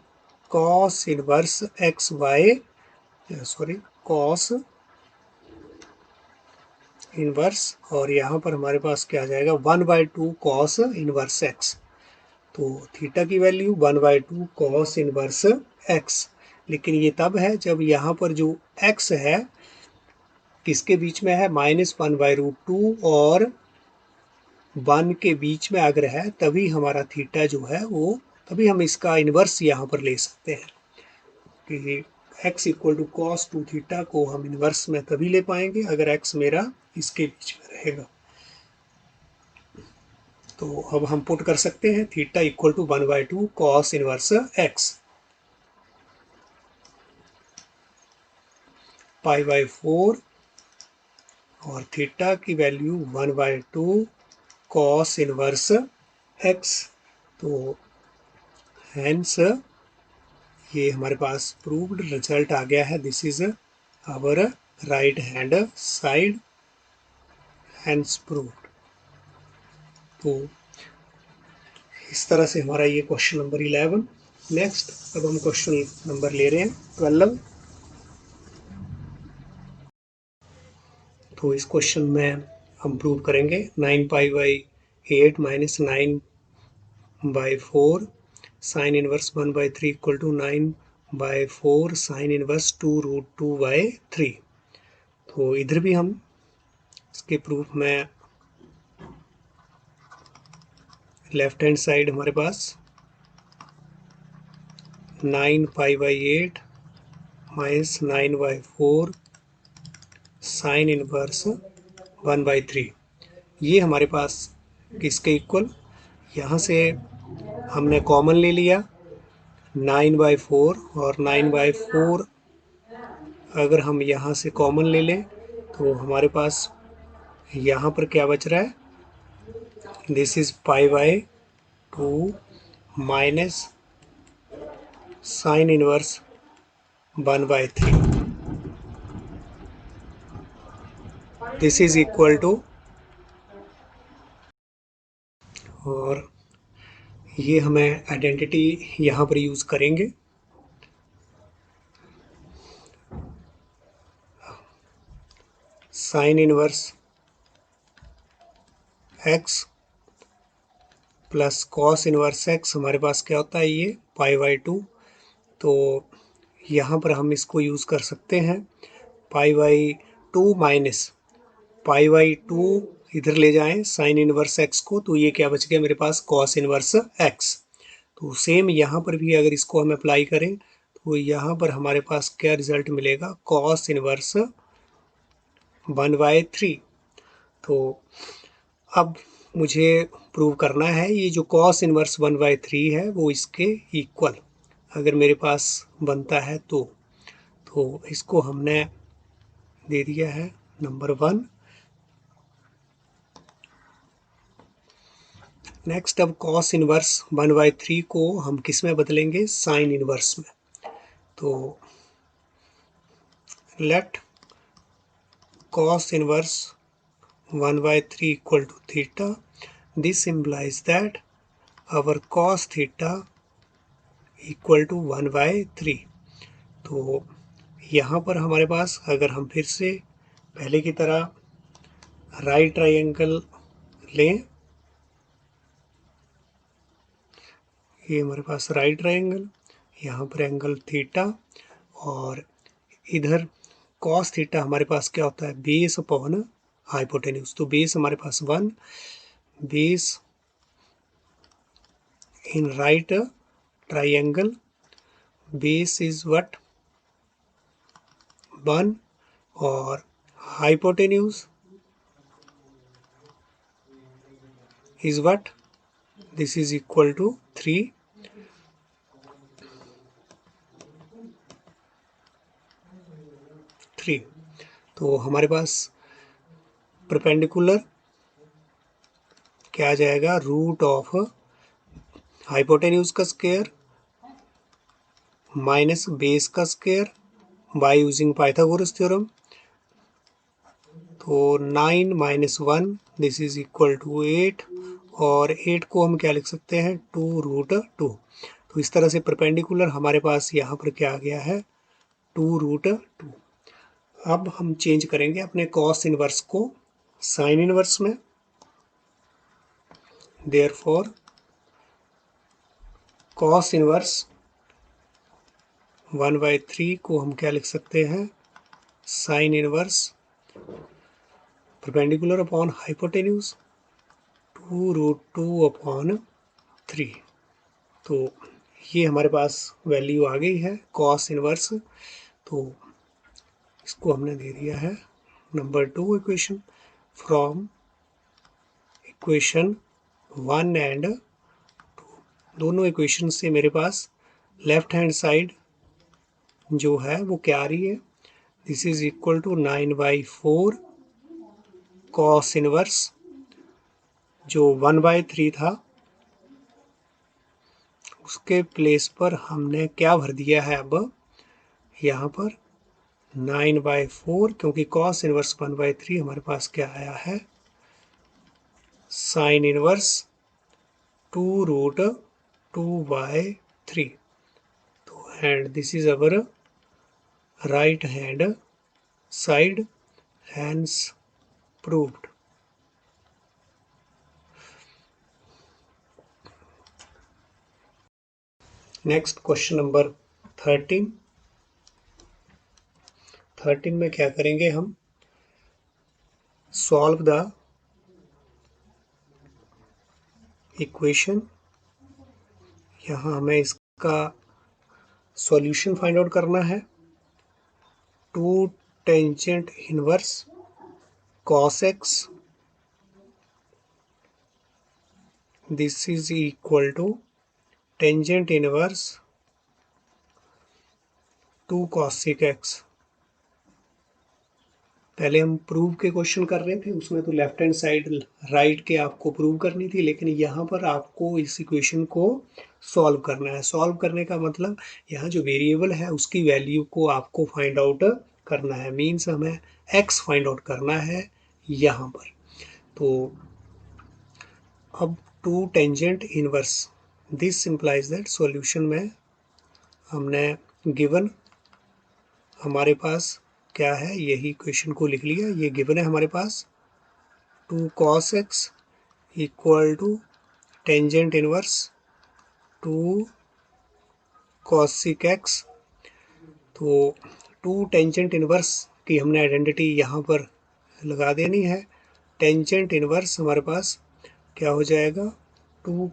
cos inverse x by, sorry, cos inverse, और यहाँ पर हमारे पास क्या आ जाएगा 1/2 cos इनवर्स x। तो थीटा की वैल्यू 1/2 cos इनवर्स x, लेकिन ये तब है जब यहाँ पर जो x है किसके बीच में है, -1/√2 और 1 के बीच में अगर है, तभी हमारा थीटा जो है वो, तभी हम इसका इन्वर्स यहाँ पर ले सकते हैं कि x equal to cos 2 theta को हम इन्वर्स में तभी ले पाएंगे अगर x मेरा इसके बीच में रहेगा। तो अब हम पुट कर सकते हैं theta equal to 1/2 cos inverse x, π/4, और थीटा की वैल्यू 1/2 cos इनवर्स x। तो हेंस ये हमारे पास प्रूव्ड रिजल्ट आ गया है, this is our right hand side, hence proved. तो इस तरह से हमारा ये क्वेश्चन नंबर 11। नेक्स्ट अब हम क्वेश्चन नंबर ले रहे हैं 12। तो इस क्वेश्चन में हम प्रूव करेंगे 9π/8 minus 9/4 sine inverse 1/3 equal to 9/4 sine inverse 2√2/3। तो इधर भी हम इसके प्रूफ में लेफ्ट हैंड साइड हमारे पास 9π/8 माइनस 9/4 साइन इनवर्स 1/3, ये हमारे पास किसके इक्वल, यहाँ से हमने कॉमन ले लिया 9/4, और 9/4 अगर हम यहाँ से कॉमन ले लें तो हमारे पास यहाँ पर क्या बच रहा है, this is π/2 minus sine inverse 1/3, this is equal to, और ये हमें आइडेंटिटी यहाँ पर यूज़ करेंगे, sine inverse x plus cos inverse x, हमारे पास क्या होता है ये π/2। तो यहाँ पर हम इसको यूज़ कर सकते हैं π/2 माइनस π/2, इधर ले जाएं साइन इनवर्स x को, तो ये क्या बच गया मेरे पास कॉस इनवर्स x। तो सेम यहाँ पर भी अगर इसको हम अप्लाई करें तो यहाँ पर हमारे पास क्या रिजल्ट मिलेगा, कॉस इनवर्स 1/3। तो अब मुझे प्रूव करना है ये जो कॉस इनवर्स 1/3 है वो इसके इक्वल अगर मेरे पास बनता है तो इसको हमने दे दिया है नंबर 1। नेक्स्ट अब कॉस इनवर्स 1/3 को हम किस में बदलेंगे, साइन इनवर्स में। तो let cos inverse 1/3 equal to theta, this implies that our cos theta equal to 1/3। तो यहाँ पर हमारे पास अगर हम फिर से पहले की तरह राइट ट्रायंगल लें, ये हमारे पास राइट ट्रायंगल, यहाँ पर एंगल थीटा, और इधर कॉस थीटा हमारे पास क्या होता है, बेस अपॉन हाइपोटेन्यूज। तो बेस हमारे पास 1, base in right triangle, base is what 1, और hypotenuse is what, this is equal to 3। तो हमारे पास परपेंडिकुलर क्या आ जाएगा, रूट ऑफ हाइपोटेन्यूज का स्क्वायर माइनस बेस का square by using Pythagoras theorem. तो 9 माइनस 1 दिस इज इक्वल टू 8, और 8 को हम क्या लिख सकते हैं, 2√2। तो इस तरह से परपेंडिकुलर हमारे पास यहाँ पर क्या आ गया है, 2√2। अब हम चेंज करेंगे अपने कॉस इनवर्स को साइन इनवर्स में। देयरफॉर कॉस इनवर्स 1/3 को हम क्या लिख सकते हैं, sine inverse perpendicular upon hypotenuse 2√2/3। तो ये हमारे पास वैल्यू आ गई है कॉस इनवर्स। तो इसको हमने दे दिया है number 2 equation. From equation 1 and 2, दोनों इक्वेशन से मेरे पास लेफ्ट हैंड साइड जो है वो क्या आ रही है, this is equal to 9/4 cos inverse, जो 1/3 था उसके प्लेस पर हमने क्या भर दिया है, अब यहाँ पर 9/4, क्योंकि कॉस इनवर्स 1/3 हमारे पास क्या आया है, साइन इनवर्स 2√2/3। तो and this is our right hand side, hence proved. Next question number 13। 13 में क्या करेंगे हम, सॉल्व द इक्वेशन। यहाँ हमें इसका सॉल्यूशन फाइंड आउट करना है। 2 tangent inverse cos x, this is equal to tangent inverse 2 cosec x। पहले हम प्रूव के क्वेश्चन कर रहे थे, उसमें तो लेफ्ट हैंड साइड राइट के आपको प्रूव करनी थी, लेकिन यहाँ पर आपको इस इक्वेशन को सॉल्व करना है। सॉल्व करने का मतलब यहाँ जो वेरिएबल है उसकी वैल्यू को आपको फाइंड आउट करना है, मीन्स हमें x फाइंड आउट करना है यहाँ पर। तो अब 2 tangent inverse, this implies that solution में हमने गिवन हमारे पास क्या है, यही क्वेश्चन को लिख लिया, ये गिवन है हमारे पास 2 cos x equal to tangent inverse 2 cosec x। तो 2 टेंजेंट इनवर्स की हमने आइडेंटिटी यहाँ पर लगा देनी है। टेंजेंट इनवर्स हमारे पास क्या हो जाएगा, 2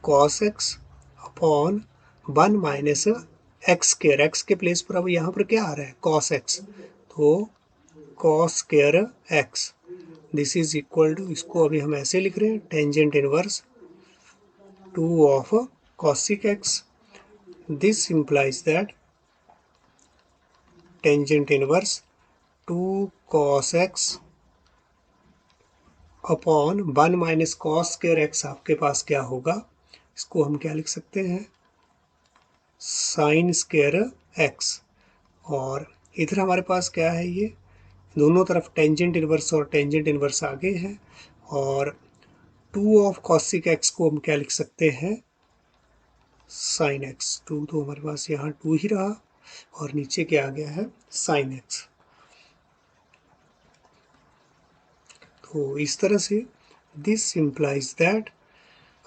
cos x upon 1 minus x square. X के प्लेस पर अब यहाँ पर क्या आ रहा है, cos x, तो cos square x, this is equal to, इसको अभी हम ऐसे लिख रहे हैं, tangent inverse 2 of cosec x। This implies that tangent inverse 2 cos x upon 1 minus cos square x आपके पास क्या होगा, इसको हम क्या लिख सकते हैं, साइन स्क्वायर एक्स। और इधर हमारे पास क्या है, ये दोनों तरफ टेंजेंट इनवर्स और टेंजेंट इनवर्स आगे हैं, और 2 ऑफ कॉसिक एक्स को हम क्या लिख सकते हैं, साइन एक्स। 2 तो हमारे पास यहाँ 2 ही रहा, और नीचे क्या आ गया है, साइन एक्स। तो इस तरह से दिस इम्प्लाइज दैट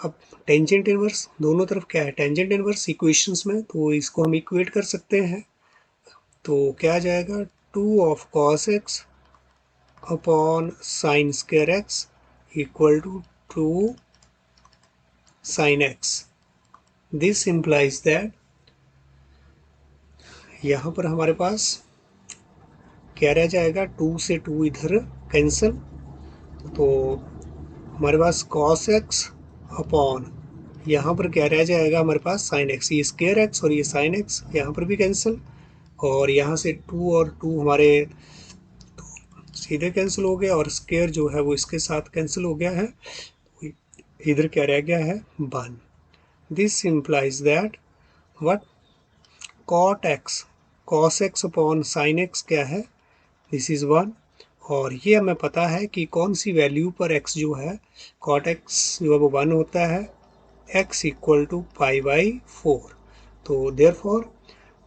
अब टेंजेंट इनवर्स दोनों तरफ क्या है, टेंजेंट इनवर्स इक्वेशंस में, तो इसको हम इक्वेट कर सकते हैं। तो क्या आ जाएगा, 2 of cos x upon sine square x equal to 2 sine x. This implies that, यहाँ पर हमारे पास क्या रह जाएगा, 2 से 2 इधर कैंसिल, तो हमारे पास कॉस एक्स अपॉन यहाँ पर क्या रह जाएगा हमारे पास साइन एक्स, ये स्क्वायर एक्स और ये साइन एक्स यहाँ पर भी कैंसिल, और यहाँ से 2 और 2 हमारे सीधे कैंसिल हो गया, और स्क्वायर जो है वो इसके साथ कैंसिल हो गया है, इधर क्या रह गया है 1। This implies that what, cot x cos x upon sine x क्या है, दिस इज़ 1। और ये हमें पता है कि कौन सी वैल्यू पर x जो है कॉट एक्स जो है वो 1 होता है, x equal to pi by 4। तो therefore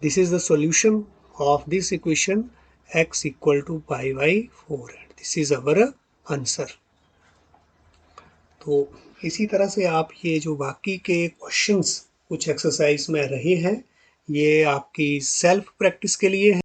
this is the solution of this equation, x equal to pi by 4, this is our answer. तो इसी तरह से आप ये जो बाकी के क्वेश्चंस कुछ एक्सरसाइज में रहे हैं, ये आपकी सेल्फ प्रैक्टिस के लिए हैं।